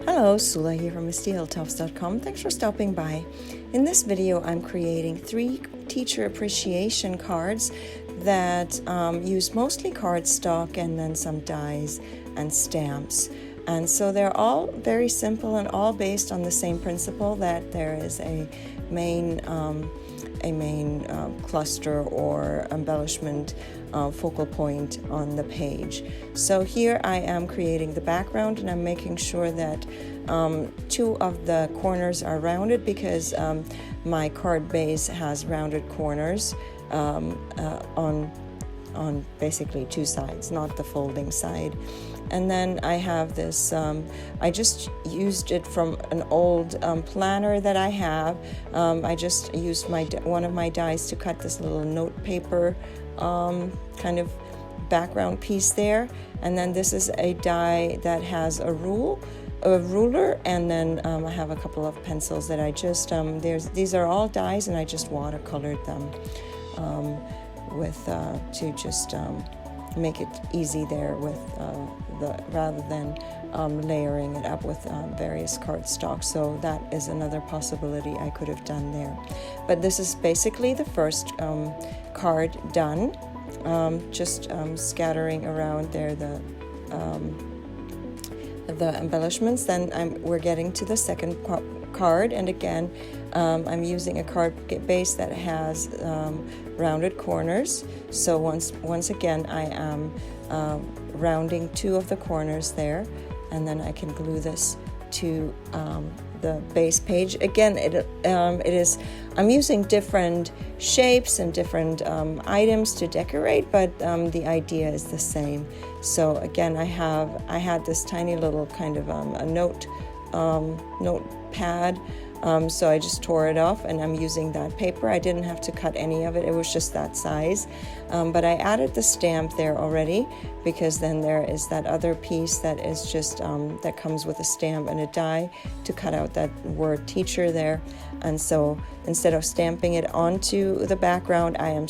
Hello, Sula here from MistyHilltops.com. Thanks for stopping by. In this video, I'm creating 3 teacher appreciation cards that use mostly cardstock and then some dies and stamps. And so they're all very simple and all based on the same principle that there is a main cluster or embellishment focal point on the page. So here I am creating the background, and I'm making sure that 2 of the corners are rounded because my card base has rounded corners on basically 2 sides, not the folding side. And then I have this, I just used it from an old planner that I have. I just used one of my dies to cut this little note paper kind of background piece there. And then this is a die that has a ruler, and then I have a couple of pencils that I just, these are all dies, and I just watercolored them to just make it easy there with rather than layering it up with various cardstock. So that is another possibility I could have done there. But this is basically the first card done. Just scattering around there the embellishments. Then we're getting to the second card, and again I'm using a card base that has rounded corners. So once again I am rounding 2 of the corners there, and then I can glue this to the base page. Again, I'm using different shapes and different items to decorate, but the idea is the same. So again, I had this tiny little kind of a notepad. So I just tore it off, and I'm using that paper. I didn't have to cut any of it. It was just that size. But I added the stamp there already, because then there is that other piece that is just that comes with a stamp and a die to cut out that word teacher there. And so instead of stamping it onto the background, I'm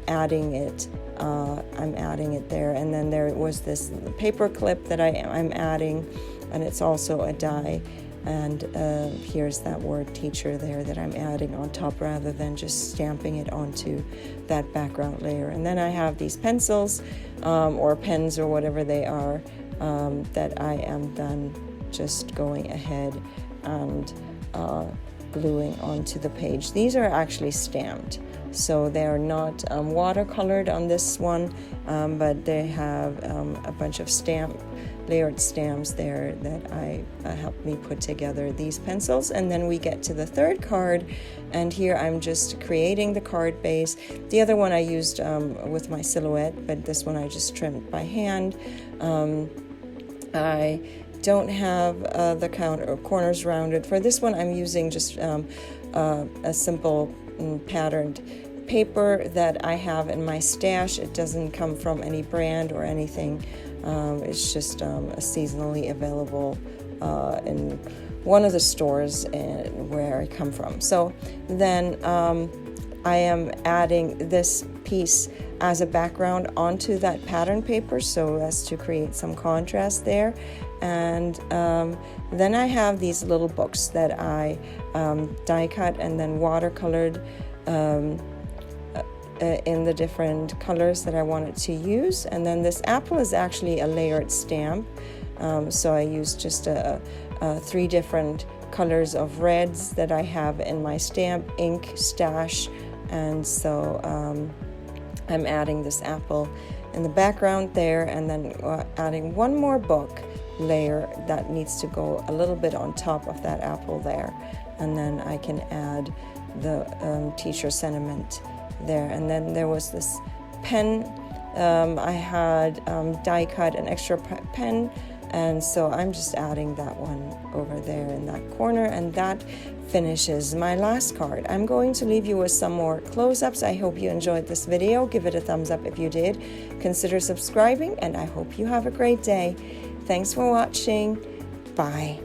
adding it. I'm adding it there. And then there was this paper clip that I'm adding, and it's also a die. And here's that word teacher there that I'm adding on top rather than just stamping it onto that background layer. And then I have these pencils or pens or whatever they are that I am then just going ahead and gluing onto the page. These are actually stamped, so they are not watercolored on this one, but they have a bunch of layered stamps there that helped me put together these pencils. And then we get to the third card, and here I'm just creating the card base. The other one I used with my silhouette, but this one I just trimmed by hand. I don't have the corners rounded. For this one I'm using just a simple patterned paper that I have in my stash. It doesn't come from any brand or anything. It's just a seasonally available in one of the stores where I come from. So then I am adding this piece as a background onto that pattern paper so as to create some contrast there. And then I have these little books that I die cut and then watercolored in the different colors that I wanted to use. And then this apple is actually a layered stamp. So I used just 3 different colors of reds that I have in my stamp ink stash. And so I'm adding this apple in the background there, and then adding one more book layer that needs to go a little bit on top of that apple there. And then I can add the teacher sentiment there. And then there was this pen. I had die cut an extra pen, and so I'm just adding that one over there in that corner, and that finishes my last card. I'm going to leave you with some more close-ups. I hope you enjoyed this video. Give it a thumbs up if you did. Consider subscribing, and I hope you have a great day. Thanks for watching. Bye.